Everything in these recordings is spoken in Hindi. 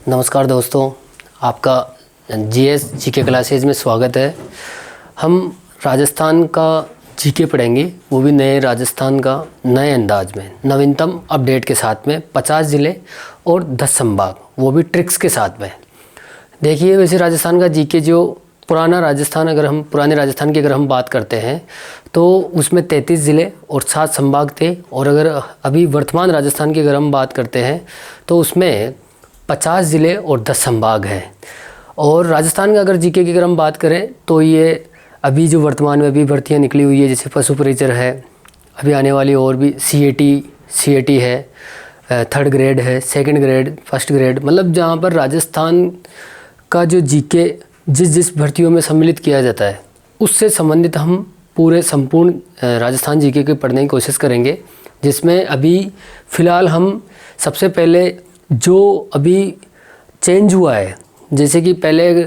नमस्कार दोस्तों, आपका जीएस जीके क्लासेज में स्वागत है। हम राजस्थान का जीके पढ़ेंगे, वो भी नए राजस्थान का नए अंदाज में, नवीनतम अपडेट के साथ में। 50 ज़िले और 10 संभाग, वो भी ट्रिक्स के साथ में। देखिए, वैसे राजस्थान का जीके जो पुराने राजस्थान की अगर हम बात करते हैं तो उसमें 33 ज़िले और 7 संभाग थे। और अगर अभी वर्तमान राजस्थान की अगर हम बात करते हैं तो उसमें 50 ज़िले और 10 संभाग हैं। और राजस्थान का अगर जीके की अगर हम बात करें तो ये अभी जो वर्तमान में अभी भर्तियां निकली हुई है, जैसे पशु परिचर है, अभी आने वाली और भी सीएटी है, 3rd ग्रेड है, 2nd ग्रेड, 1st ग्रेड, मतलब जहाँ पर राजस्थान का जो जीके जिस भर्तियों में सम्मिलित किया जाता है उससे संबंधित हम पूरे संपूर्ण राजस्थान जीके के पढ़ने की कोशिश करेंगे। जिसमें अभी फ़िलहाल हम सबसे पहले जो अभी चेंज हुआ है, जैसे कि पहले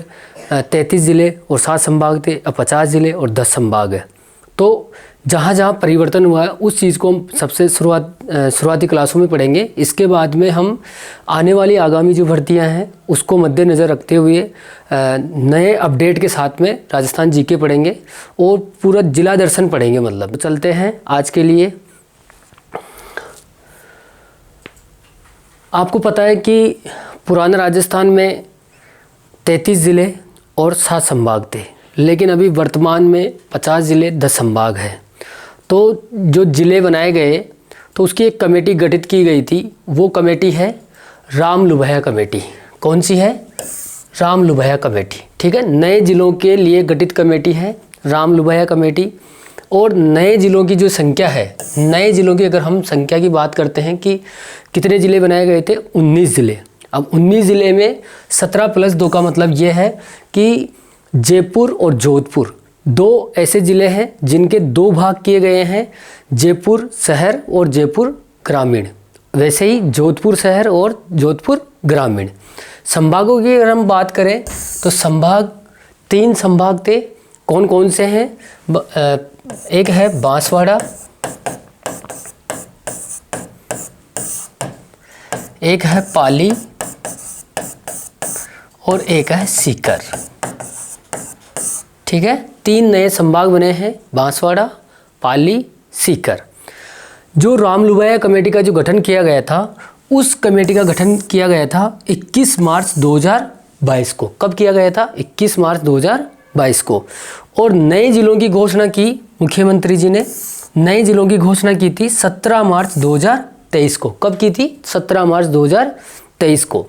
33 ज़िले और 7 संभाग थे, अब 50 ज़िले और 10 संभाग है। तो जहाँ जहाँ परिवर्तन हुआ है उस चीज़ को हम सबसे शुरुआती क्लासों में पढ़ेंगे। इसके बाद में हम आने वाली आगामी जो भर्तियाँ हैं उसको मद्देनज़र रखते हुए नए अपडेट के साथ में राजस्थान जीके पढ़ेंगे और पूरा जिला दर्शन पढ़ेंगे। मतलब चलते हैं आज के लिए। आपको पता है कि पुराने राजस्थान में 33 ज़िले और 7 संभाग थे, लेकिन अभी वर्तमान में 50 ज़िले 10 संभाग हैं। तो जो ज़िले बनाए गए तो उसकी एक कमेटी गठित की गई थी, वो कमेटी है राम लुभैया कमेटी। कौन सी है? राम लुभैया कमेटी। ठीक है, नए ज़िलों के लिए गठित कमेटी है राम लुभैया कमेटी। और नए ज़िलों की जो संख्या है, नए ज़िलों की अगर हम संख्या की बात करते हैं कि कितने ज़िले बनाए गए थे, 19 ज़िले। अब 19 ज़िले में 17 + 2 का मतलब ये है कि जयपुर और जोधपुर 2 ऐसे ज़िले हैं जिनके 2 भाग किए गए हैं, जयपुर शहर और जयपुर ग्रामीण। वैसे ही जोधपुर शहर और जोधपुर ग्रामीण। संभागों की अगर हम बात करें तो संभाग 3 संभाग थे। कौन कौन से हैं? एक है बांसवाड़ा, एक है पाली और एक है सीकर। ठीक है, 3 नए संभाग बने हैं, बांसवाड़ा, पाली, सीकर। जो राम लुभैया कमेटी का जो गठन किया गया था, उस कमेटी का गठन किया गया था 21 मार्च 2022 को। कब किया गया था? 21 मार्च 2022 को। और नए ज़िलों की घोषणा की मुख्यमंत्री जी ने, नए ज़िलों की घोषणा की थी 17 मार्च 2023 को। कब की थी? 17 मार्च 2023 को।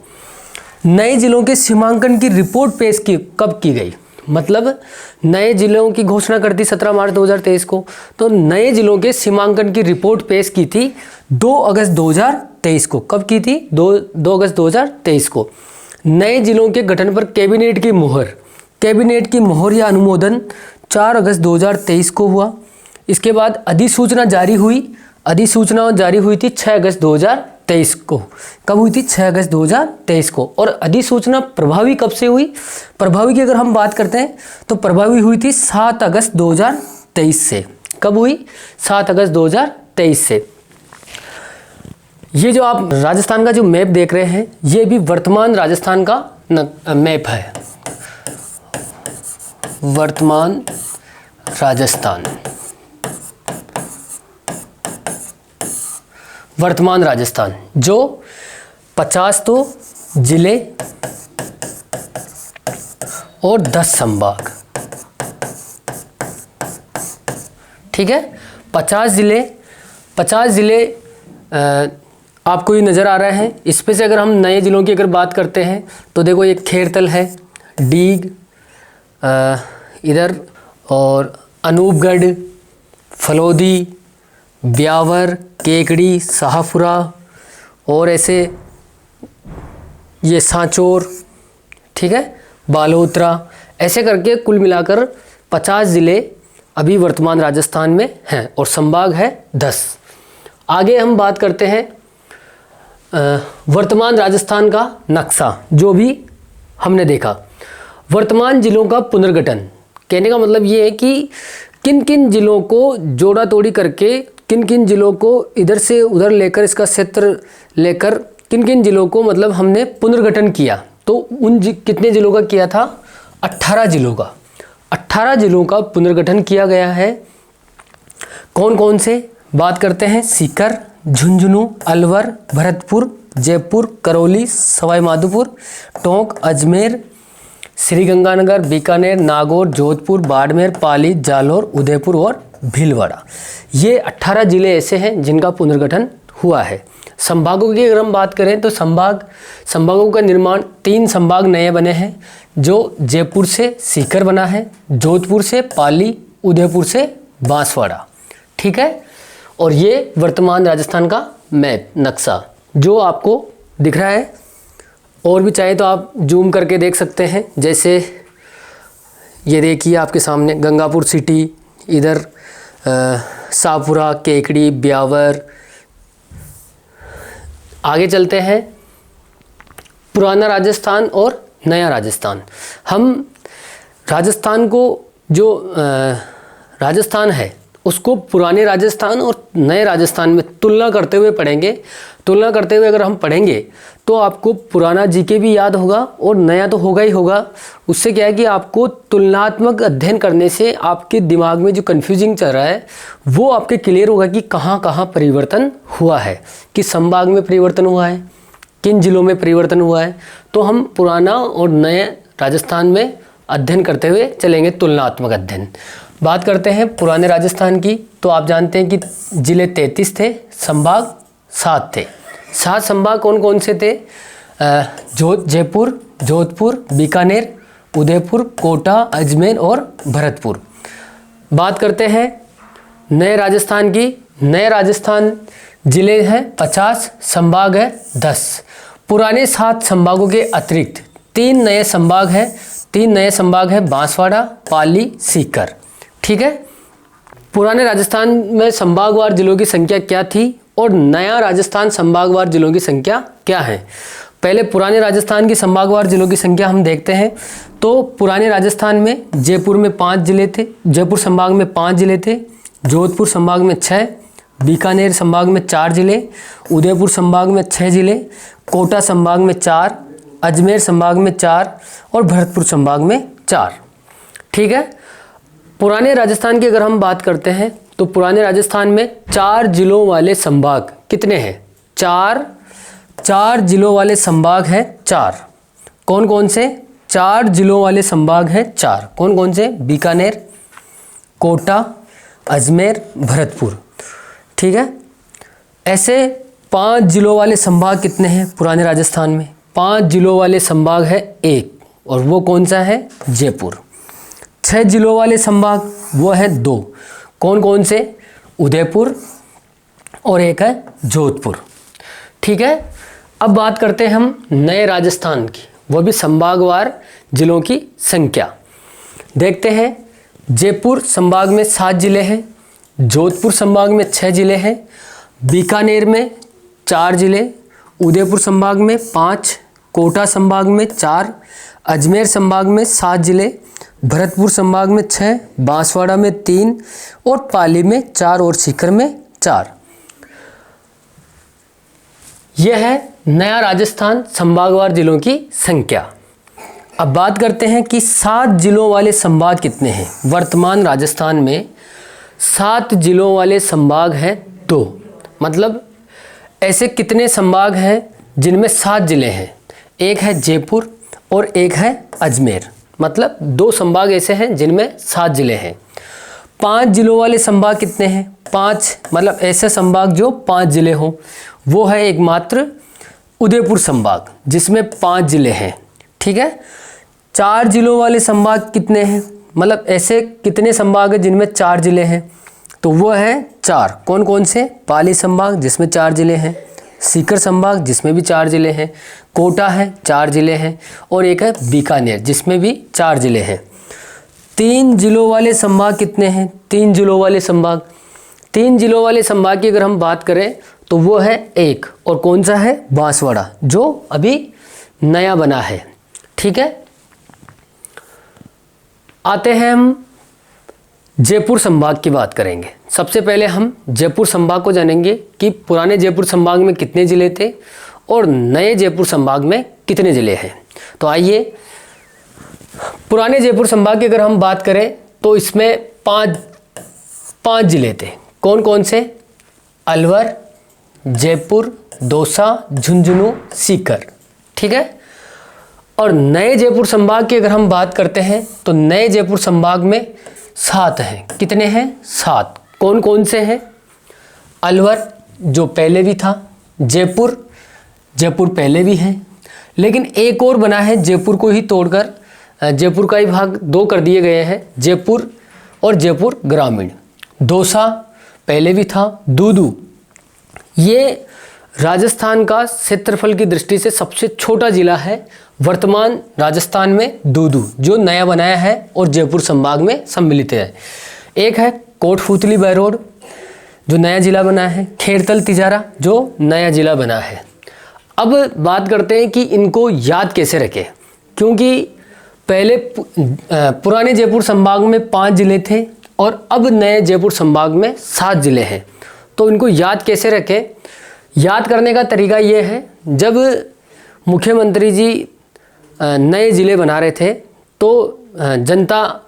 नए ज़िलों के सीमांकन की रिपोर्ट पेश की कब की गई? मतलब नए ज़िलों की घोषणा कर दी 17 मार्च 2023 को, तो नए ज़िलों के सीमांकन की रिपोर्ट पेश की थी 2 अगस्त 2023 को। कब की थी? 2 अगस्त 2023 को। नए ज़िलों के गठन पर कैबिनेट की मोहर या अनुमोदन 4 अगस्त 2023 को हुआ। इसके बाद अधिसूचना जारी हुई थी 6 अगस्त 2023 को। कब हुई थी? 6 अगस्त 2023 को। और अधिसूचना प्रभावी कब से हुई? प्रभावी की अगर हम बात करते हैं तो प्रभावी हुई थी 7 अगस्त 2023 से। कब हुई? 7 अगस्त 2023 से। ये जो आप राजस्थान का जो मैप देख रहे हैं, ये भी वर्तमान राजस्थान का मैप है। वर्तमान राजस्थान जो 50 तो ज़िले और 10 संभाग। ठीक है, 50 ज़िले आपको ये नज़र आ रहे हैं। इस पे से अगर हम नए ज़िलों की अगर बात करते हैं तो देखो, ये खेरतल है, डीग इधर, और अनूपगढ़, फलोदी, ब्यावर, केकड़ी, शाहपुरा और ऐसे ये सांचौर, ठीक है, बालोतरा, ऐसे करके कुल मिलाकर 50 ज़िले अभी वर्तमान राजस्थान में हैं और संभाग है 10। आगे हम बात करते हैं वर्तमान राजस्थान का नक्शा जो भी हमने देखा। वर्तमान ज़िलों का पुनर्गठन, कहने का मतलब ये है कि किन किन ज़िलों को जोड़ा तोड़ी करके, किन किन ज़िलों को इधर से उधर लेकर, इसका क्षेत्र लेकर किन किन जिलों को मतलब हमने पुनर्गठन किया, तो उन कितने जिलों का किया था? 18 जिलों का। 18 जिलों का पुनर्गठन किया गया है। कौन कौन से बात करते हैं? सीकर, झुंझुनू, अलवर, भरतपुर, जयपुर, करौली, सवाई माधोपुर, टोंक, अजमेर, श्रीगंगानगर, बीकानेर, नागौर, जोधपुर, बाड़मेर, पाली, जालौर, उदयपुर और भीलवाड़ा। ये 18 जिले ऐसे हैं जिनका पुनर्गठन हुआ है। संभागों की अगर हम बात करें तो संभागों का निर्माण 3 संभाग नए बने हैं, जो जयपुर से सीकर बना है, जोधपुर से पाली, उदयपुर से बांसवाड़ा। ठीक है, और ये वर्तमान राजस्थान का मैप नक्शा जो आपको दिख रहा है, और भी चाहे तो आप जूम करके देख सकते हैं। जैसे ये देखिए आपके सामने गंगापुर सिटी, इधर शाहपुरा, केकड़ी, ब्यावर। आगे चलते हैं, पुराना राजस्थान और नया राजस्थान। हम राजस्थान को जो राजस्थान है उसको पुराने राजस्थान और नए राजस्थान में तुलना करते हुए पढ़ेंगे। तुलना करते हुए अगर हम पढ़ेंगे तो आपको पुराना जीके भी याद होगा और नया तो होगा ही होगा। उससे क्या है कि आपको तुलनात्मक अध्ययन करने से आपके दिमाग में जो कन्फ्यूजिंग चल रहा है वो आपके क्लियर होगा कि कहाँ कहाँ परिवर्तन हुआ है, किस संभाग में परिवर्तन हुआ है, किन जिलों में परिवर्तन हुआ है। तो हम पुराना और नए राजस्थान में अध्ययन करते हुए चलेंगे, तुलनात्मक अध्ययन। बात करते हैं पुराने राजस्थान की, तो आप जानते हैं कि जिले 33 थे, संभाग 7 थे। 7 संभाग कौन कौन से थे? जयपुर, जोधपुर, बीकानेर, उदयपुर, कोटा, अजमेर और भरतपुर। बात करते हैं नए राजस्थान की। नए राजस्थान जिले हैं 50, संभाग है 10। पुराने 7 संभागों के अतिरिक्त 3 नए संभाग हैं। 3 नए संभाग हैं बांसवाड़ा, पाली, सीकर। ठीक है, पुराने राजस्थान में संभागवार जिलों की संख्या क्या थी और नया राजस्थान संभागवार जिलों की संख्या क्या है? पहले पुराने राजस्थान की संभागवार जिलों की संख्या हम देखते हैं। तो पुराने राजस्थान में जयपुर में 5 जिले थे, जयपुर संभाग में 5 जिले थे, जोधपुर संभाग में 6, बीकानेर संभाग में 4 जिले, उदयपुर संभाग में 6 जिले, कोटा संभाग में 4, अजमेर संभाग में 4 और भरतपुर संभाग में 4। ठीक है, पुराने राजस्थान की अगर हम बात करते हैं तो पुराने राजस्थान में 4 जिलों वाले संभाग कितने हैं? 4 जिलों वाले संभाग हैं 4। कौन कौन से? 4 जिलों वाले संभाग हैं 4। कौन कौन से? बीकानेर, कोटा, अजमेर, भरतपुर। ठीक है, ऐसे 5 जिलों वाले संभाग कितने हैं पुराने राजस्थान में? 5 जिलों वाले संभाग है 1, और वो कौन सा है? जयपुर। 6 जिलों वाले संभाग वो है 2। कौन कौन से? उदयपुर और एक है जोधपुर। ठीक है, अब बात करते हैं हम नए राजस्थान की, वो भी संभागवार जिलों की संख्या देखते हैं। जयपुर संभाग में 7 जिले हैं, जोधपुर संभाग में 6 जिले हैं, बीकानेर में 4 जिले, उदयपुर संभाग में 5, कोटा संभाग में 4, अजमेर संभाग में 7 जिले, भरतपुर संभाग में 6, बांसवाड़ा में 3 और पाली में 4 और सीकर में 4। यह है नया राजस्थान संभागवार जिलों की संख्या। अब बात करते हैं कि 7 जिलों वाले संभाग कितने हैं। वर्तमान राजस्थान में 7 जिलों वाले संभाग हैं 2। मतलब ऐसे कितने संभाग हैं जिनमें 7 जिले हैं? एक है जयपुर और एक है अजमेर। मतलब 2 संभाग ऐसे हैं जिनमें 7 जिले हैं। 5 जिलों वाले संभाग कितने हैं? 5 मतलब ऐसे संभाग जो 5 जिले हों, वो है एकमात्र उदयपुर संभाग जिसमें 5 जिले हैं। ठीक है, 4 जिलों वाले संभाग कितने हैं? मतलब ऐसे कितने संभाग हैं जिनमें 4 जिले हैं? तो वो है 4। कौन कौन से? पाली संभाग जिसमें 4 जिले हैं, सीकर संभाग जिसमें भी 4 जिले हैं, कोटा है 4 जिले हैं और एक है बीकानेर जिसमें भी 4 जिले हैं। 3 जिलों वाले संभाग कितने हैं? 3 जिलों वाले संभाग 3 जिलों वाले संभाग की अगर हम बात करें तो वो है 1, और कौन सा है? बांसवाड़ा, जो अभी नया बना है। ठीक है, आते हैं हम जयपुर संभाग की बात करेंगे। सबसे पहले हम जयपुर संभाग को जानेंगे कि पुराने जयपुर संभाग में कितने ज़िले थे और नए जयपुर संभाग में कितने ज़िले हैं? तो आइए, पुराने जयपुर संभाग की अगर हम बात करें तो इसमें पाँच ज़िले थे। कौन कौन से? अलवर, जयपुर, दौसा, झुंझुनू, सीकर। ठीक है। और नए जयपुर संभाग की अगर हम बात करते हैं तो नए जयपुर संभाग में 7 हैं। कितने हैं? 7। कौन कौन से हैं? अलवर जो पहले भी था, जयपुर पहले भी है, लेकिन एक और बना है जयपुर को ही तोड़कर, जयपुर का ही भाग 2 कर दिए गए हैं, जयपुर और जयपुर ग्रामीण। दौसा पहले भी था। दूदू, ये राजस्थान का क्षेत्रफल की दृष्टि से सबसे छोटा जिला है वर्तमान राजस्थान में, दूदू, जो नया बनाया है और जयपुर संभाग में सम्मिलित है। एक है कोटपूतली बहरोड जो नया जिला बना है, खेरतल तिजारा जो नया जिला बना है। अब बात करते हैं कि इनको याद कैसे रखें, क्योंकि पहले पुराने जयपुर संभाग में 5 जिले थे और अब नए जयपुर संभाग में 7 जिले हैं। तो इनको याद कैसे रखें? याद करने का तरीका ये है, जब मुख्यमंत्री जी नए ज़िले बना रहे थे तो जनता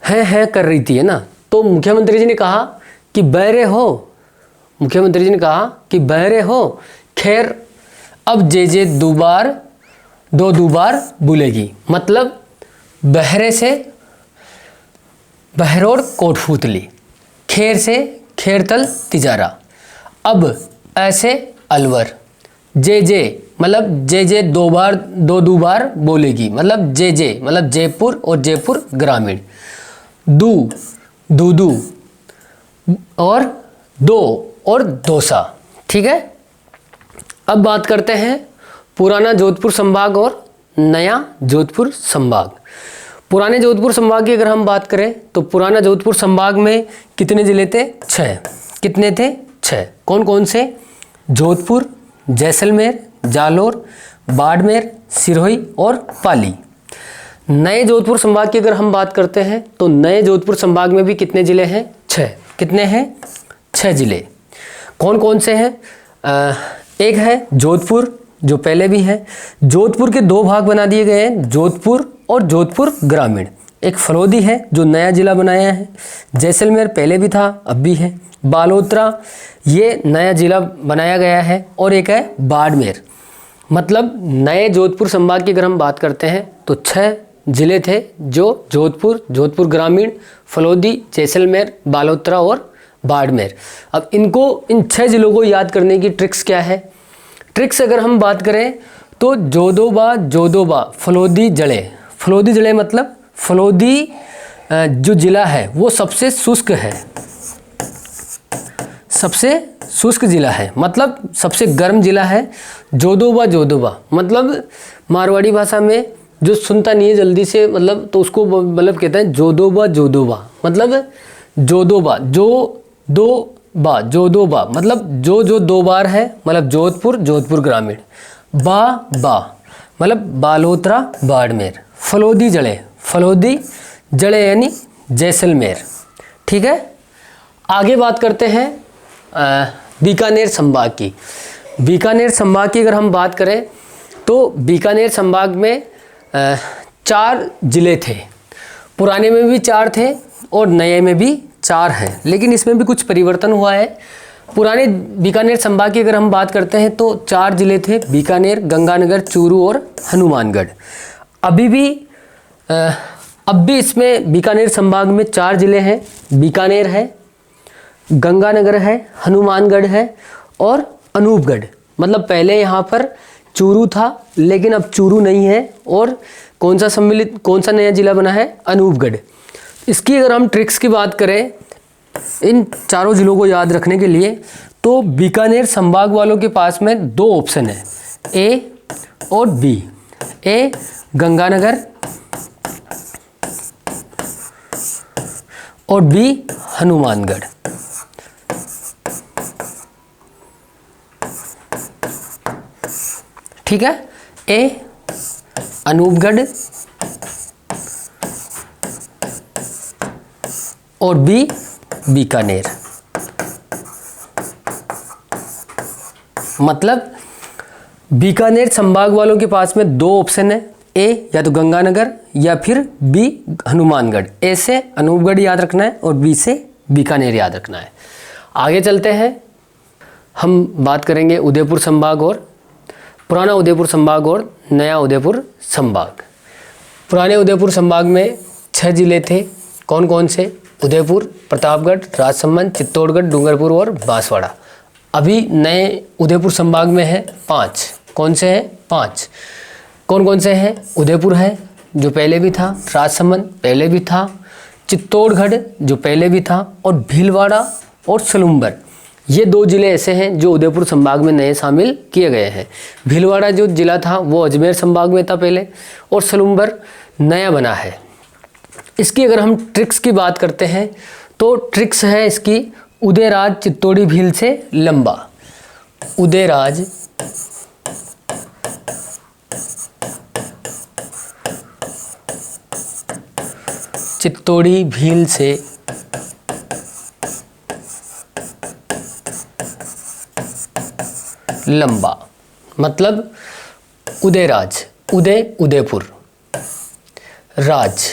है कर रही थी, है ना। तो मुख्यमंत्री जी ने कहा कि बहरे हो, मुख्यमंत्री जी ने कहा कि बहरे हो, खैर अब जे दो दुबार बोलेगी। मतलब बहरे से बहरोड कोटपूतली, खैर से खेरतल तिजारा, अब ऐसे अलवर, जे मतलब जे दो बार बोलेगी, मतलब जे मतलब जयपुर और जयपुर ग्रामीण, दूदू और दो और दौसा। ठीक है। अब बात करते हैं पुराना जोधपुर संभाग और नया जोधपुर संभाग। पुराने जोधपुर संभाग की अगर हम बात करें तो पुराना जोधपुर संभाग में कितने ज़िले थे? 6। कितने थे? 6। कौन कौन से? जोधपुर, जैसलमेर, जालोर, बाड़मेर, सिरोही और पाली। नए जोधपुर संभाग की अगर हम बात करते हैं तो नए जोधपुर संभाग में भी कितने ज़िले हैं? 6। कितने हैं? 6 ज़िले। कौन कौन से हैं? एक है जोधपुर जो पहले भी है। जोधपुर के 2 भाग बना दिए गए हैं, जोधपुर और जोधपुर ग्रामीण। एक फलोदी है जो नया ज़िला बनाया है। जैसलमेर पहले भी था, अब भी है। बालोतरा ये नया ज़िला बनाया गया है। और एक है बाड़मेर। मतलब नए जोधपुर संभाग की अगर हम बात करते हैं तो 6 ज़िले थे, जो जोधपुर ग्रामीण, फलोदी, जैसलमेर, बालोतरा और बाड़मेर। अब इन 6 ज़िलों को याद करने की ट्रिक्स क्या है? ट्रिक्स अगर हम बात करें तो जोदोबा फलोदी जड़े मतलब फलोदी जो ज़िला है वो सबसे शुष्क है, सबसे शुष्क ज़िला है, मतलब सबसे गर्म ज़िला है। जोदोबा मतलब मारवाड़ी भाषा में जो सुनता नहीं है जल्दी से, मतलब तो उसको मतलब कहते हैं जोदोबा, मतलब जोदोबा मतलब जो 2 बार है, मतलब जोधपुर ग्रामीण। बा मतलब बालोतरा बाड़मेर। फलोदी जड़े यानी जैसलमेर। ठीक है। आगे बात करते हैं बीकानेर संभाग की। बीकानेर संभाग की अगर हम बात करें तो बीकानेर संभाग में 4 ज़िले थे। पुराने में भी 4 थे और नए में भी 4 हैं, लेकिन इसमें भी कुछ परिवर्तन हुआ है। पुराने बीकानेर संभाग की अगर हम बात करते हैं तो 4 ज़िले थे, बीकानेर, गंगानगर, चूरू और हनुमानगढ़। अब भी इसमें बीकानेर संभाग में 4 ज़िले हैं। बीकानेर है, गंगानगर है, हनुमानगढ़ है और अनूपगढ़। मतलब पहले यहाँ पर चूरू था, लेकिन अब चूरू नहीं है। और कौन सा नया ज़िला बना है? अनूपगढ़। इसकी अगर हम ट्रिक्स की बात करें इन चारों ज़िलों को याद रखने के लिए, तो बीकानेर संभाग वालों के पास में 2 ऑप्शन है, ए और बी। ए गंगानगर और बी हनुमानगढ़। ठीक है। ए अनूपगढ़ और बी बीकानेर। मतलब बीकानेर संभाग वालों के पास में दो ऑप्शन है, ए या तो गंगानगर या फिर बी हनुमानगढ़। ए से अनूपगढ़ याद रखना है और बी से बीकानेर याद रखना है। आगे चलते हैं, हम बात करेंगे उदयपुर संभाग और पुराना उदयपुर संभाग और नया उदयपुर संभाग। पुराने उदयपुर संभाग में 6 जिले थे, कौन कौन से? उदयपुर, प्रतापगढ़, राजसमंद, चित्तौड़गढ़, डूंगरपुर और बांसवाड़ा। अभी नए उदयपुर संभाग में है 5। कौन से हैं? 5। कौन कौन से हैं? उदयपुर है जो पहले भी था, राजसमंद पहले भी था, चित्तौड़गढ़ जो पहले भी था, और भीलवाड़ा और सलूम्बर। ये 2 जिले ऐसे हैं जो उदयपुर संभाग में नए शामिल किए गए हैं। भीलवाड़ा जो जिला था वो अजमेर संभाग में था पहले, और सलूम्बर नया बना है। इसकी अगर हम ट्रिक्स की बात करते हैं तो ट्रिक्स है इसकी, उदयराज चित्तौड़ी भील से लंबा। उदयराज चित्तौड़ी भील से लंबा, मतलब उदयराज, उदय उदयपुर, राज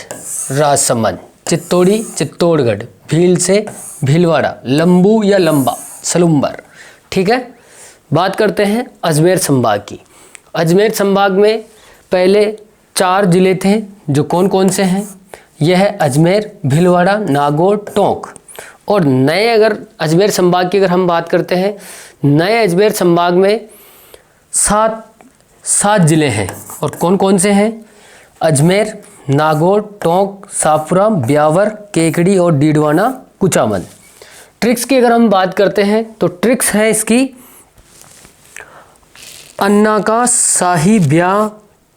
राजसमंद, चित्तौड़ी चित्तौड़गढ़, भील से भीलवाड़ा, लंबू या लंबा सलूम्बर। ठीक है, बात करते हैं अजमेर संभाग की। अजमेर संभाग में पहले 4 जिले थे जो कौन कौन से हैं? यह है अजमेर, भीलवाड़ा, नागौर, टोंक। और नए अगर अजमेर संभाग की अगर हम बात करते हैं, नए अजमेर संभाग में 7 जिले हैं। और कौन कौन से हैं? अजमेर, नागौर, टोंक, सापुरा, ब्यावर, केकड़ी और डीडवाना, कुचामन। ट्रिक्स की अगर हम बात करते हैं तो ट्रिक्स है इसकी, अन्ना का शाही ब्याह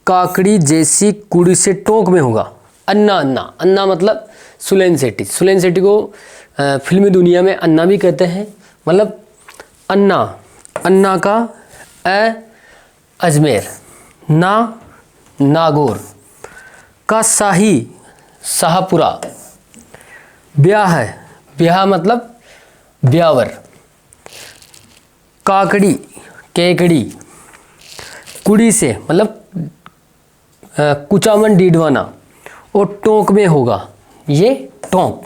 काकड़ी जैसी कुड़ी से टोंक में होगा। अन्ना अन्ना अन्ना मतलब सुलेन सेठी। सुलेन सेठी को फिल्मी दुनिया में अन्ना भी कहते हैं, मतलब अन्ना। अन्ना का अजमेर, ना नागौर का शाही शाहपुरा, ब्याह है, ब्याह मतलब ब्यावर, काकड़ी केकड़ी, कुड़ी से मतलब कुचामन डीडवाना, और टोंक में होगा ये टोंक।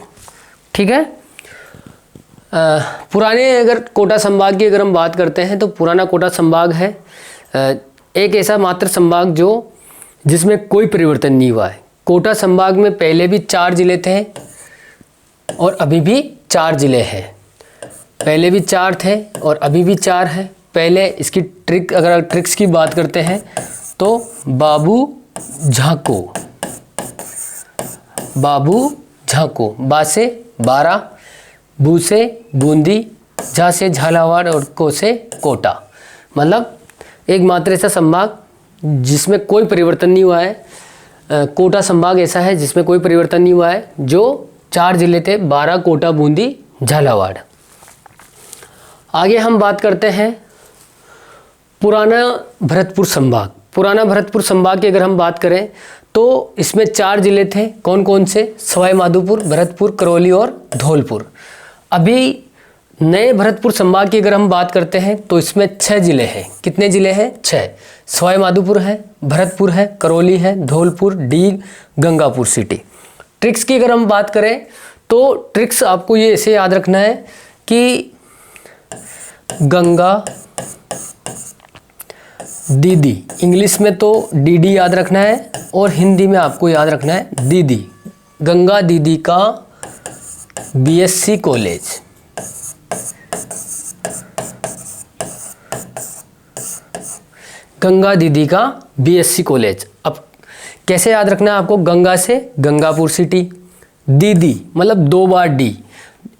ठीक है, पुराने अगर कोटा संभाग की अगर हम बात करते हैं तो पुराना कोटा संभाग है एक ऐसा मात्र संभाग जो जिसमें कोई परिवर्तन नहीं हुआ है। कोटा संभाग में पहले भी 4 जिले थे और अभी भी 4 जिले हैं। पहले भी 4 थे और अभी भी 4 है। पहले इसकी अगर ट्रिक्स की बात करते हैं तो बाबू झाको, बाबू झाको, बा से 12, बू से बूंदी, झा से झालावाड़ और को से कोटा। मतलब एक मात्र ऐसा संभाग जिसमें कोई परिवर्तन नहीं हुआ है। कोटा संभाग ऐसा है जिसमें कोई परिवर्तन नहीं हुआ है, जो 4 जिले थे, 12 कोटा, बूंदी, झालावाड़। आगे हम बात करते हैं पुराना भरतपुर संभाग। पुराना भरतपुर संभाग की अगर हम बात करें तो इसमें 4 जिले थे, कौन कौन से? सवाई माधोपुर, भरतपुर, करौली और धौलपुर। अभी नए भरतपुर संभाग की अगर हम बात करते हैं तो इसमें 6 जिले हैं। कितने जिले हैं? 6। सवाई माधोपुर है, भरतपुर है, करौली है, धौलपुर, डीग, गंगापुर सिटी। ट्रिक्स की अगर हम बात करें तो ट्रिक्स आपको ये ऐसे याद रखना है कि गंगा दीदी, इंग्लिश में तो डीडी याद रखना है और हिंदी में आपको याद रखना है दीदी। गंगा दीदी का बीएससी कॉलेज, गंगा दीदी का बीएससी कॉलेज। अब कैसे याद रखना है आपको? गंगा से गंगापुर सिटी, दीदी मतलब 2 बार डी,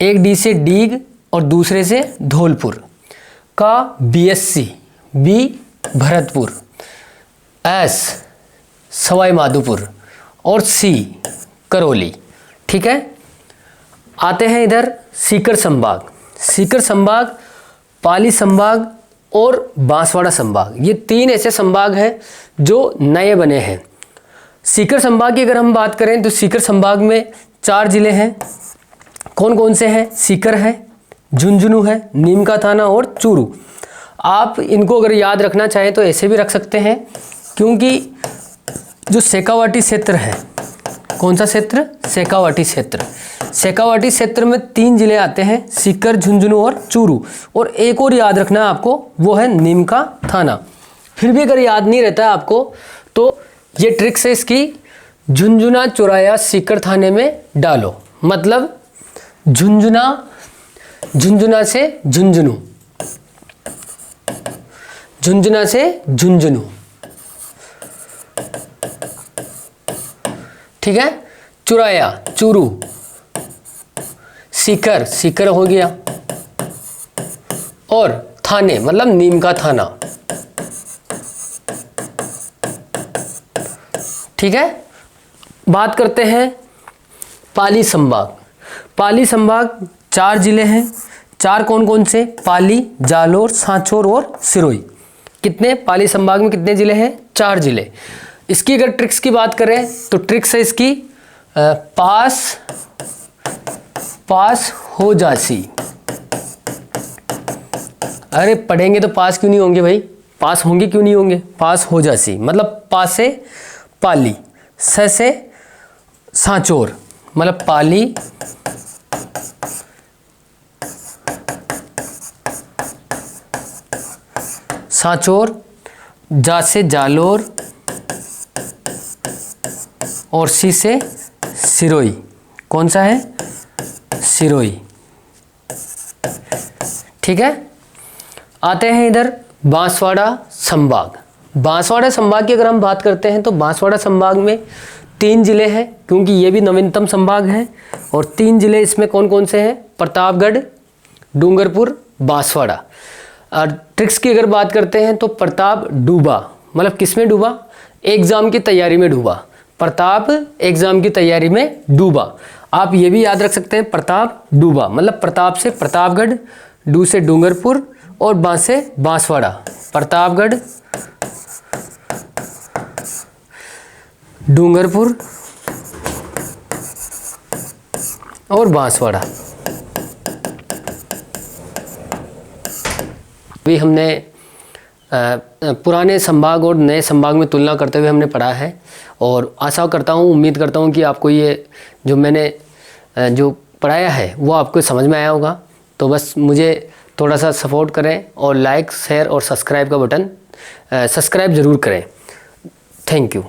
एक डी से डीग और दूसरे से धौलपुर का BSc, B Bharatpur, S Sawai Madhopur और सी करौली। ठीक है, आते हैं इधर सीकर संभाग। सीकर संभाग, पाली संभाग और बांसवाड़ा संभाग, ये 3 ऐसे संभाग हैं जो नए बने हैं। सीकर संभाग की अगर हम बात करें तो सीकर संभाग में 4 जिले हैं। कौन कौन से हैं? सीकर है, झुंझुनू है, नीम का थाना और चूरू। आप इनको अगर याद रखना चाहें तो ऐसे भी रख सकते हैं, क्योंकि जो शेखावाटी क्षेत्र है, कौन सा क्षेत्र? शेखावाटी क्षेत्र। शेखावाटी क्षेत्र में 3 जिले आते हैं, सीकर, झुंझुनू और चूरू। और एक और याद रखना है आपको, वो है नीमका थाना। फिर भी अगर याद नहीं रहता है आपको तो ये ट्रिक्स है इसकी, झुंझुना चौराया सीकर थाने में डालो, मतलब झुंझुना से झुंझुनू, झुंझुना से झुंझुनू, ठीक है। चुराया चूरू, सीकर सीकर हो गया, और थाने मतलब नीमका थाना, ठीक है। बात करते हैं पाली संभाग। पाली संभाग 4 जिले हैं। 4 कौन कौन से? पाली, जालोर, सांचौर और सिरोही। कितने? पाली संभाग में कितने जिले हैं? 4 जिले। इसकी अगर ट्रिक्स की बात करें तो ट्रिक्स है इसकी पास हो जासी। अरे पढ़ेंगे तो पास क्यों नहीं होंगे भाई? पास होंगे क्यों नहीं होंगे? पास हो जासी मतलब पा से पाली, स से सांचौर मतलब पाली, सांचौर, जा से जालोर और सी से सिरोही। कौन सा है? सिरोही, ठीक है। आते हैं इधर बांसवाड़ा संभाग। बांसवाड़ा संभाग की अगर हम बात करते हैं तो बांसवाड़ा संभाग में 3 जिले हैं, क्योंकि ये भी नवीनतम संभाग है। और 3 जिले इसमें कौन कौन से हैं? प्रतापगढ़, डूंगरपुर, बांसवाड़ा। और ट्रिक्स की अगर बात करते हैं तो प्रताप डूबा, मतलब किस में डूबा? एग्जाम की तैयारी में डूबा। प्रताप एग्जाम की तैयारी में डूबा। आप ये भी याद रख सकते हैं, प्रताप डूबा मतलब प्रताप से प्रतापगढ़, डू से डूंगरपुर और बांस से बांसवाड़ा। प्रतापगढ़, डूंगरपुर और बांसवाड़ा। अभी हमने पुराने संभाग और नए संभाग में तुलना करते हुए हमने पढ़ा है, और आशा करता हूँ, उम्मीद करता हूँ कि आपको ये जो मैंने जो पढ़ाया है वो आपको समझ में आया होगा। तो बस मुझे थोड़ा सा सपोर्ट करें और लाइक, शेयर और सब्सक्राइब का बटन सब्सक्राइब ज़रूर करें। Thank you.